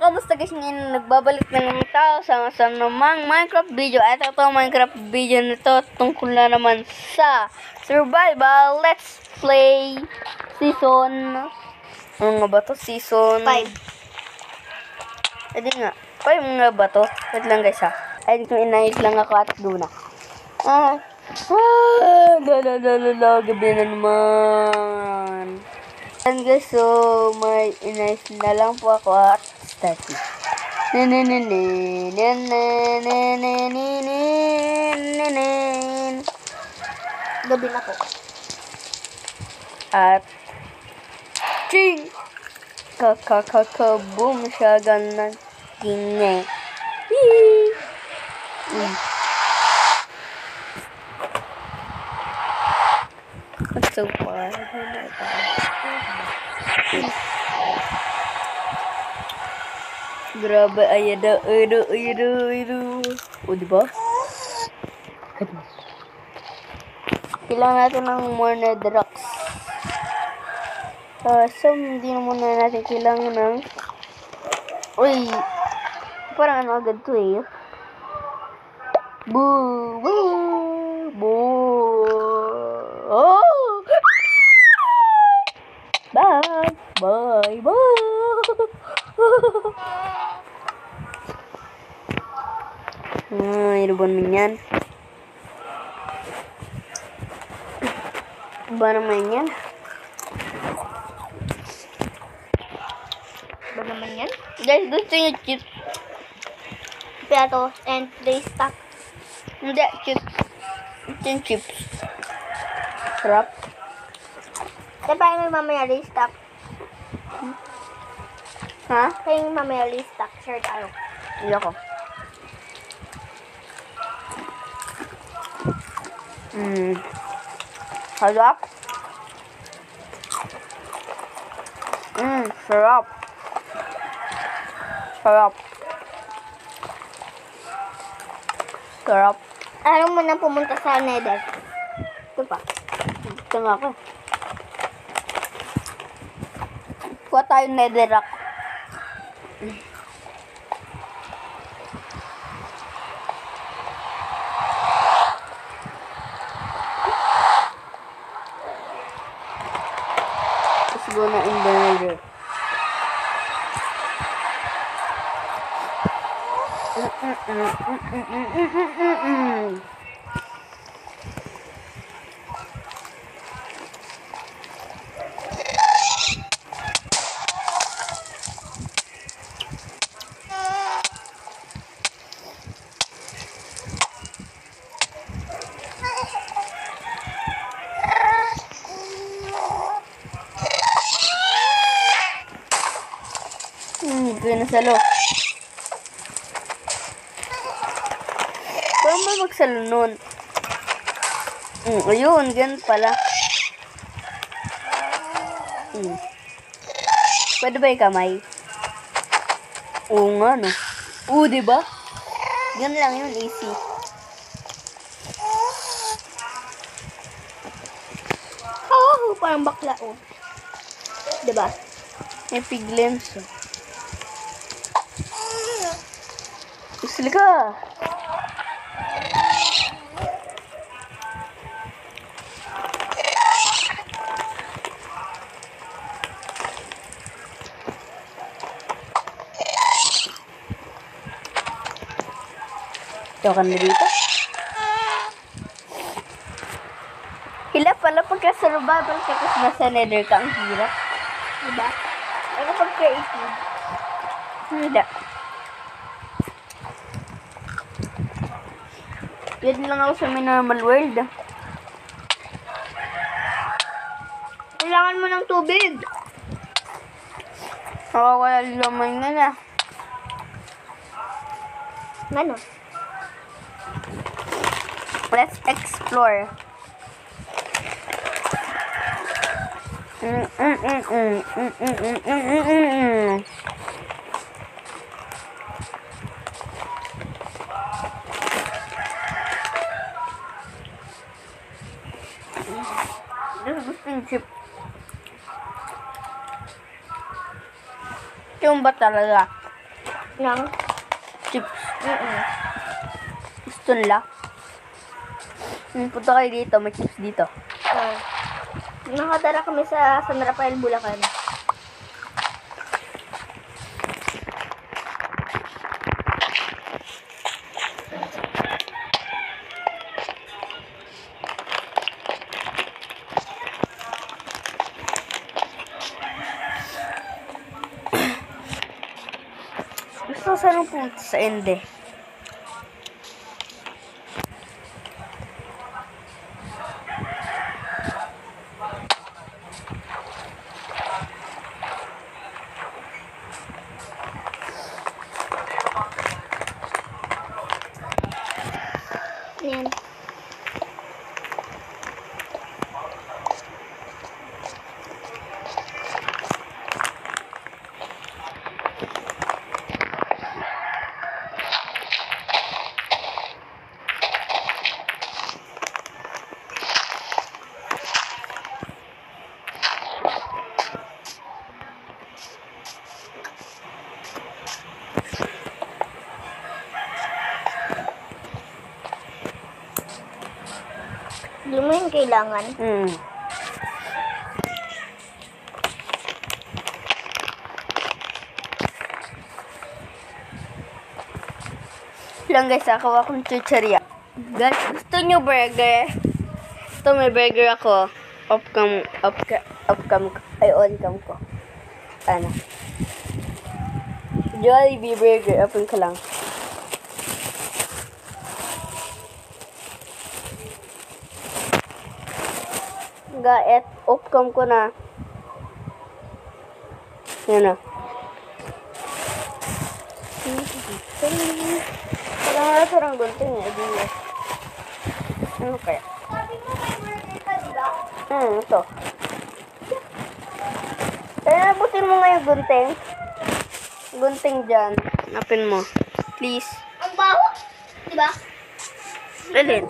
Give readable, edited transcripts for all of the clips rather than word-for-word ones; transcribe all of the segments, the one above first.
kamusta guys? Ngayon nagbabalik na naman tayo sa namang Minecraft video. At ito Minecraft video na to tungkol na naman sa survival. Let's play season. Ano nga ba to? Season 5. Hindi nga. 5 nga ba to? Wait lang guys ha. Ay, dito inayos lang ako at doon na. Gabi na naman. And guys, so may inayos na lang po ako at start na. Gabi na po. At ching! Kakakakaboom siya ganang kine. What's so far? Grabe, ayada. O, diba? Kailangan natin ng more netherrocks. So, hindi na muna natin kailangan ng... Uy! Parang ano agad to eh. Boo! Boo! Boo! Oh! Bye! Bye! Bye! Iruban mo yan. Ba naman yan? Ba naman yan? Guys, gusto nyo chips? Piato and play stock. Hindi, chips. Ito yung chips. Sarap. Kaya parang mamaya restock. Ha? Kaya mamaya restock. Share tayo. Hindi ako. Sarap. Sarap. Sarap. Sarap. Ayaw mo na pumunta sa nether. Ito pa. Ito nga ako. Kuha tayo netherrack. Let's go na in the nether. Pinasalo. Paano ba magsalo nun? Ayun, ganun pala. Pwede ba yung kamay? Oo nga, no? Oo, diba? Ganun lang yun, easy. Parang bakla oh. Diba? May piglins. Isli ka. Ito ka na dito. Hila pala pagka-survival ka kasi nasa nether ka, ang hirap. Diba? Ano pag creative? Hindi. Pwede lang ako sa may normal world. Kailangan mo ng tubig. Wala lamay na na. Ano? Let's explore. Gusto yung chip. Yung ba talaga? Nang? Chips. Mm-mm. Gusto nila. Punta kayo dito. May chips dito. Nakatara kami sa San Rafael, Bulacan. Gusto ko sana pumunta sa Ende. Yan. Hindi mo yun kailangan. Lang guys, ako akong chucheria. Guys, gusto nyo burger? Ito, may burger ako. On-cam ko. Ano? Jollibee burger. Open ko lang. Gaet, off-cam ko na. Yan na. Parang sarang gunting eh. Ano kaya? Sabi mo may burger ka, diba? Ito. Kaya nabutin mo nga yung gunting. Gunting dyan. Hanapin mo. Please. Ang baho, diba? Alin?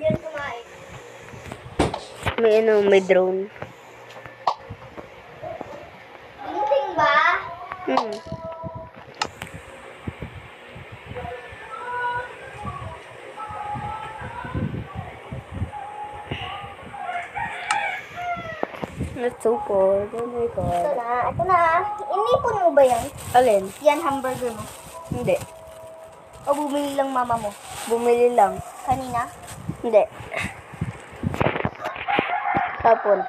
Yan kumain. May drone. Gunting ba? That's so cool. Oh my God. Ito na. Inipon mo ba yan? Alin? Yan, hamburger mo. Hindi. O bumili lang mama mo? Bumili lang. Kanina? Hindi. Hapon.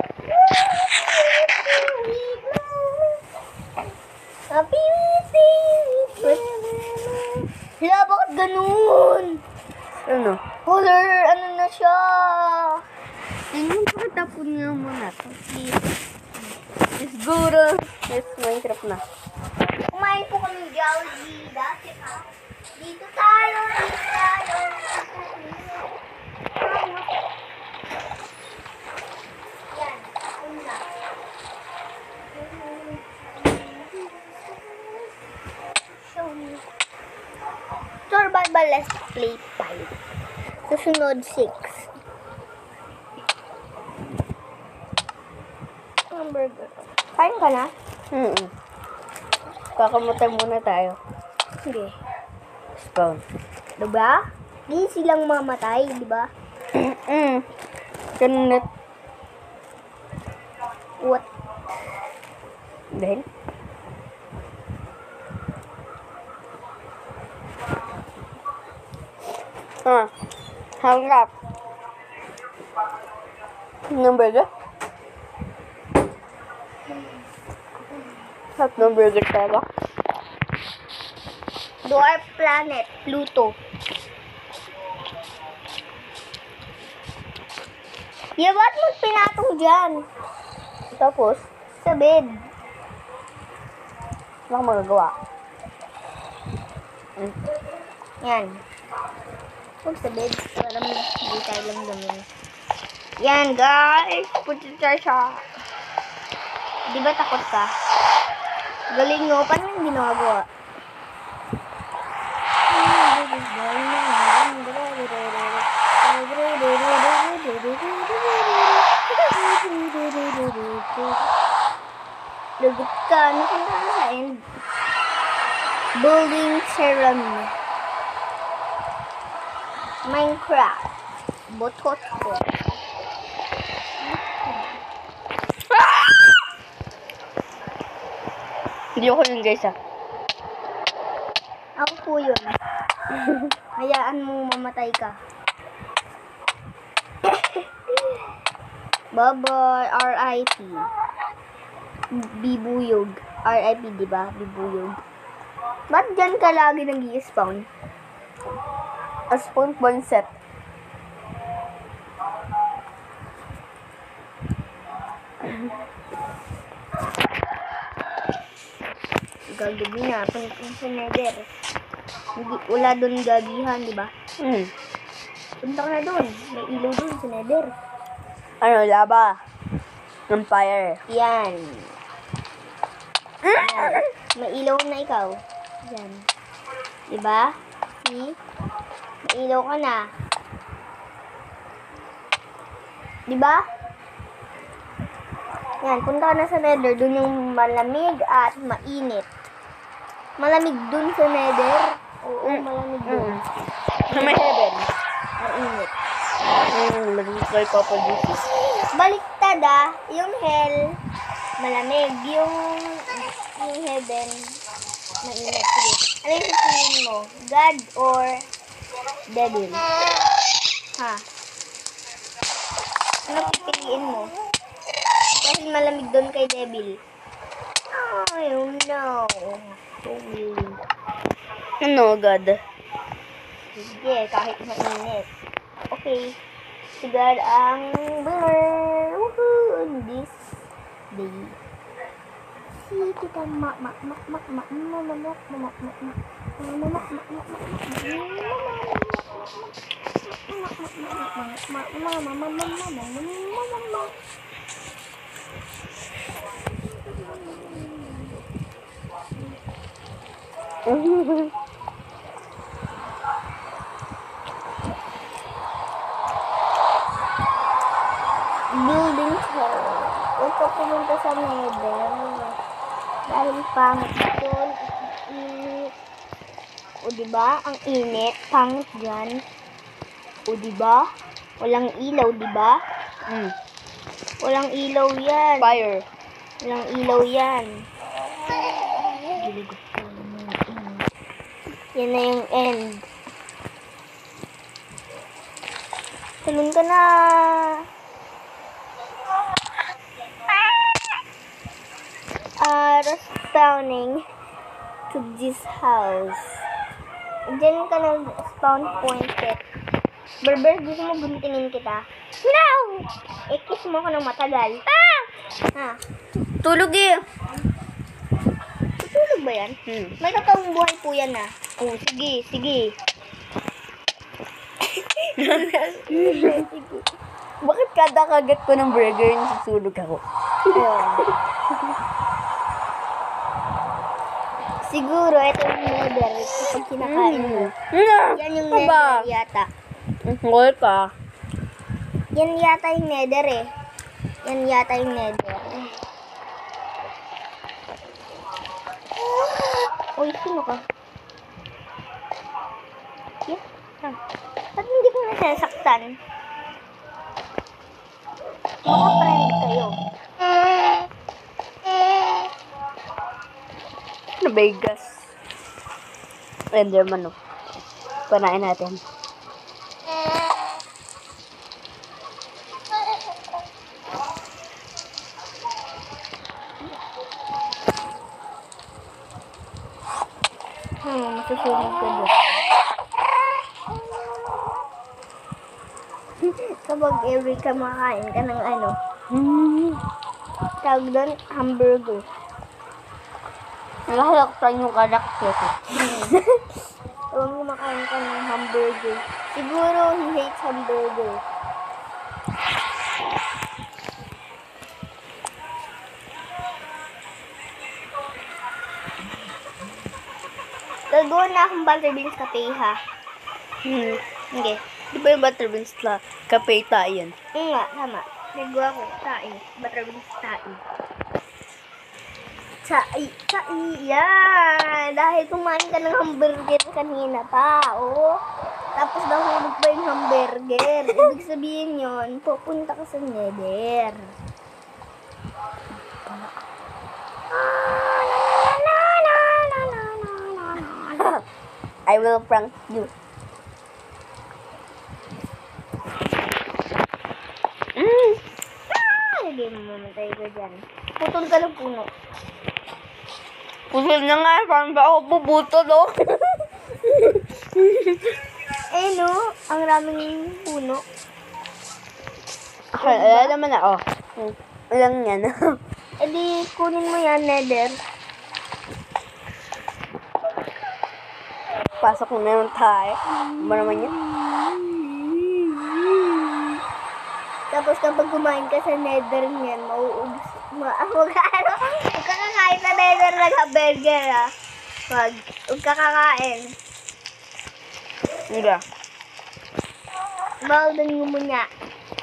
Happy birthday! Hala, bakit ganun? Ano? Color, ano na siya? Tingnan ko, tapon nga muna to. Please. Let's go to. Let's Minecraft na. Kumain po kami ng Jollibee dati ha. Dito tayo, dito tayo. Yan, una. Show me. Survival, let's play 5. Susunod 6. Hamburger. Kain ka na? Kakamutay muna tayo. Sige. Spawn. Diba? Di silang mamatay, diba? Ganun. What? Dahil? Hanggap. Ng burger? Hot ng burger talaga. Dwarf planet, Pluto. Ya, ba't mo pinatong dyan? Tapos, Sa bed. wala kang magagawa. Yan. Huwag sa bed. Para hindi tayo lang gamin. Yan, guys. Punta tayo siya. Di ba takot ka? Galing mo. Paano yung ginagawa? Lagot ka. Napunta ka sa end. Building ceremony. Minecraft. Botot ko. Hindi ako yun, guys, ah. Ako po yun. Hayaan mo mamatay ka. Bye-bye. R.I.P. Bibuyog. R.I.P. diba? Bibuyog. Ba't dyan ka lagi nag-i-spawn? A spawn point set. Gagabi na. Punta sa nether. Hindi, wala doon gabihan, diba? Punta ka na doon. May ilaw doon sa nether. Ano, lava. Ng fire. Yan. Yan. May ilaw na ikaw. Yan. Diba? See? May ilaw ka na. Diba? Yan. Punta ka na sa nether. Doon yung malamig at mainit. Malamig dun sa nether. Oo, malamig dun. Sa may heaven. Mainit. Nag-try ko pa dito. Baliktad ah. Yung hell, malamig. Yung heaven, mainit. Sige. Ano yung pipiliin mo? God or devil? Ha? Ano pipiliin mo? Kasi malamig doon kay devil. I don't know. Ano, God? Sige, kahit mainit. Okay. Si God ang winner. Woohoo! On this day. Si kita building her. Huwag ka pumunta sa nether. Dahil pangit doon. Init. O diba? Ang init. Pangit dyan. O diba? Walang ilaw, diba? Walang ilaw yan. Fire. Walang ilaw yan. Yan na yung end. Talon ka na. Respawning to this house. Diyan ka nag-spawn pointed. Berber, gusto mo guntingin kita? No! Kiss mo ako ng matagal. Ha? Tulog eh. Tutulog ba yan? May totoong buhay po yan ah. Oh, sige, sige. Bakit kada kagat ko ng burger, nasusunog ako? Ayun. Siguro, ito yung nether. Kapag kinakain mo. Yan yung nether yata. Ngol ka. Yan yata yung nether eh. Yan yata yung nether. Uy, sino ka? Yeah. Ba't hindi ko nasasaktan? Baka friend kayo. Ano, Vegas? Enderman, no? Panain natin. Masusunog ka doon. Kapag every ka makain ka ng ano, tawag doon, hamburger. Nakahalaktan yung karakter ko. Huwag mo makain ka ng hamburger. Siguro, he hates hamburger. Gagawa na akong butterbeans cafe, ha? Okay. Di ba yung butterbeans na kape tayo yan? Nga, tama. Nagawa ko, tae. Butterbeans tae. Yan. Dahil kumain ka ng hamburger kanina pa, oh. Tapos nahulog pa yung hamburger. Ibig sabihin yon, pupunta ka sa nether. I will prank you. Lagay mo, mamatay ka dyan. Putol ka ng puno. Pusol na nga, parang ba ako puputol, oh? No, ang raming puno. Wala naman ako. Walang yan. Di, kunin mo yan, nether. Pasok mo na yung tayo. Ba naman yan? Tapos kapag kumain ka sa nether niyan, mauubos. Huwag ka kakain sa nether ng hamburger, ha? Huwag ka kakain. Hindi. Bawal din mo muna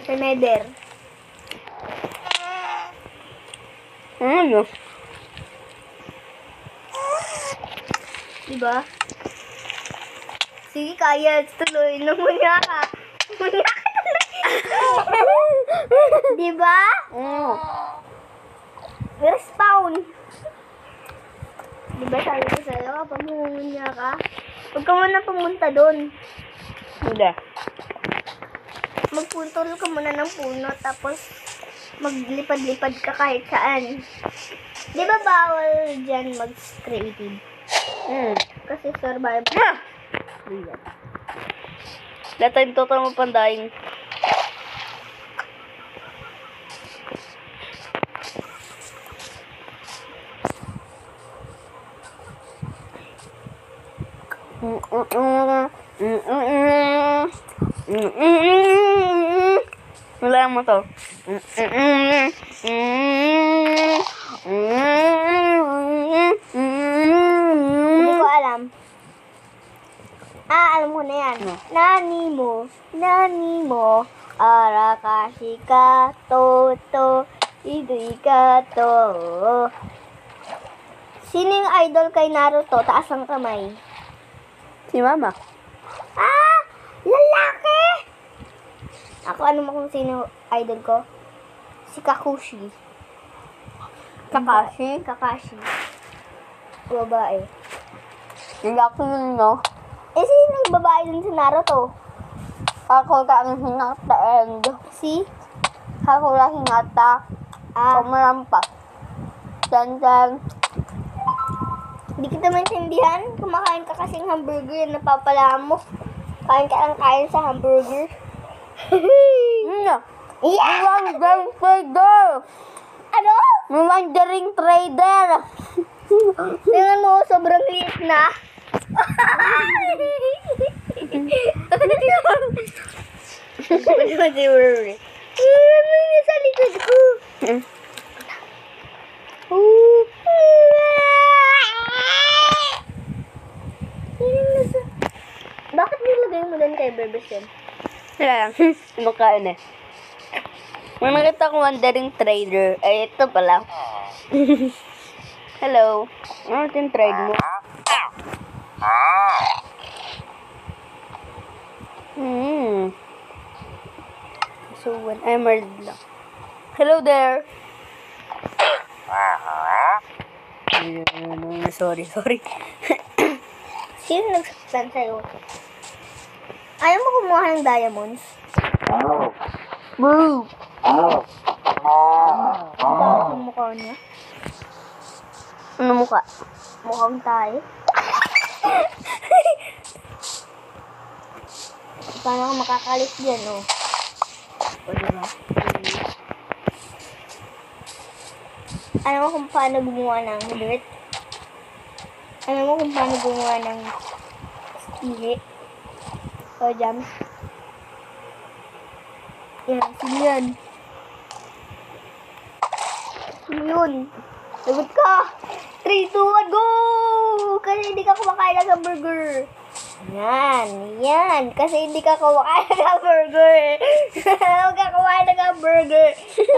sa nether. Ano? Diba? Sige, kaya. Tuloy na muna ka. Muna ka. Diba? Respawn. Diba sabi ko sa'yo, kapag mumunya ka, huwag ka muna pumunta doon. Hindi. Magpuntol ka muna ng puno, tapos maglipad-lipad ka kahit saan. Di ba bawal dyan mag-creative? Kasi survival. That time total mo pandaing. Wala mo to. Hindi ko alam. Alam ko na yan. Nani mo, arakashi ka, toto, idui ka, to. Sino yung idol kay Naruto? Taas ang kamay. Si Mama. Lalaki! Ako, ano mo kung sino idol ko? Si Kakushi. Kakashi? Kakashi. Babae. Hindi ako yun, no? Sino yung babae dun sa Naruto? Ako ka ang hinata and Si? ako lang hinata. Kumarampa. Dan. Hindi kita maintindihan. Kumakain ka kasing hamburger, napapala mo. Kain ka lang kain sa hamburger. Yeah! Wandering trader! Ano? Wandering trader! Tingnan mo, sobrang liit na. Ano yung sa likod ko? Bakit nilagay mo doon kay Berbes yun? Wala lang. Makain eh. May nakita ko wandering trader. Ay, ito pala. Hello. Ano yung trade mo? So, when emerald lang. Hello there. Sorry. Sino nagsasaktan sa'yo? Ayaw mo kumuha ng diamonds? Boo! Bakit yung mukha niya? Ano mukha? Mukhang tayo. Paano ka makakalis dyan, oh? O, diba? Alam mo kung paano gumawa ng dirt? Alam mo kung paano gumawa ng ihi? O, jam? Yan, sino yan? Sino yun? Lagot ka! 3, 2, 1, go! Kasi hindi ka kumakain ng hamburger. Yan. Kasi hindi ka kumakain ng hamburger. Huwag ka kumain ng hamburger.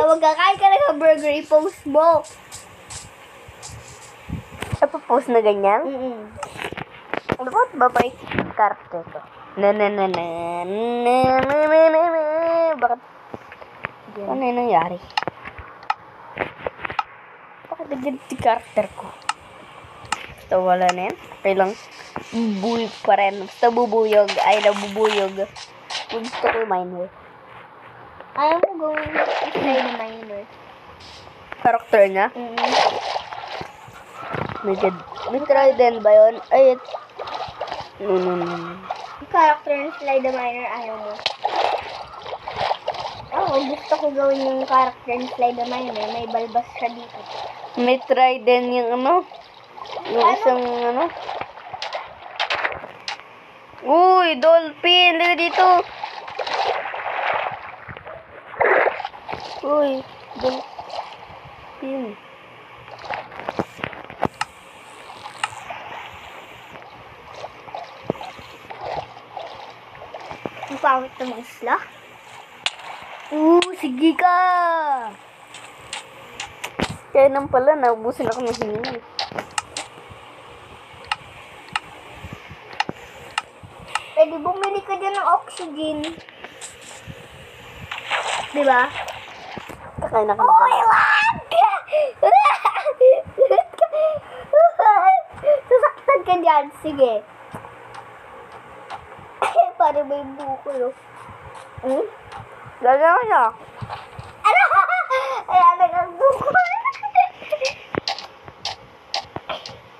Huwag ka kain ka ng hamburger, i-post mo. magpo-post na ganyan? Ano ba yung character ko? Bakit? Ano yung nangyari? Bakit nag-ganito yung character ko? Basta wala na yan. Okay lang. Bubuyog pa rin. Basta bubuyog. Ay, nabubuyog. Gusto ko yung miner. Ayaw mo gawin slay na miner. Character niya? May trident ba yun? Ay, no. Yung character ng slay the miner, ayaw mo. Gusto ko gawin yung character ng slay the miner. May balbas siya dito. May trident yung ano? Yung isang ano? Uy, dolphin! Lila dito! Uy, dolphin. Ang pangit ng isla. Sige ka! Kaya nang pala, naubusin ako ng hingin. Pwede bumili ka dyan ng oxygen. Diba? Kakain na ka. Uy, wag! Sasaktan ka dyan. Sige. Parang may bukol, oh. Gagawin ko siya. Ayan, nagagbuko.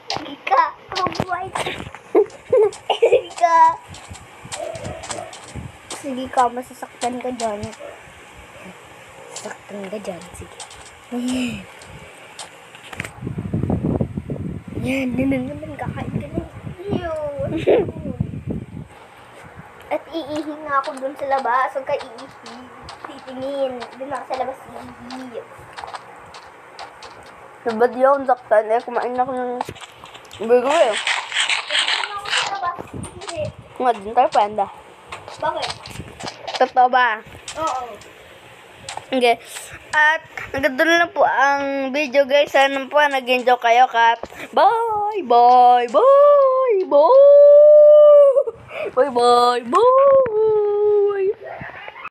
Sige ka. Sige ka. Sige ka, masasaktan ka dyan. Masasaktan ka dyan, sige. Yan, naman kakain ka na. Yun. At iihi nga ako dun sa labas. Huwag ka iihi. Titingin. Dun ako sa labas iihi. Sabad yun, saktan. Kumain ako ng burger eh. Dun ako sa labas. Hindi. Nga, dun tayo panda. Bakit? Totoo ba? Oo. Okay. At hanggang doon lang po ang video guys. Sana po nag-enjoy kayo kat. Bye! Bye! Bye! Bye! Bye! Bye! Bye!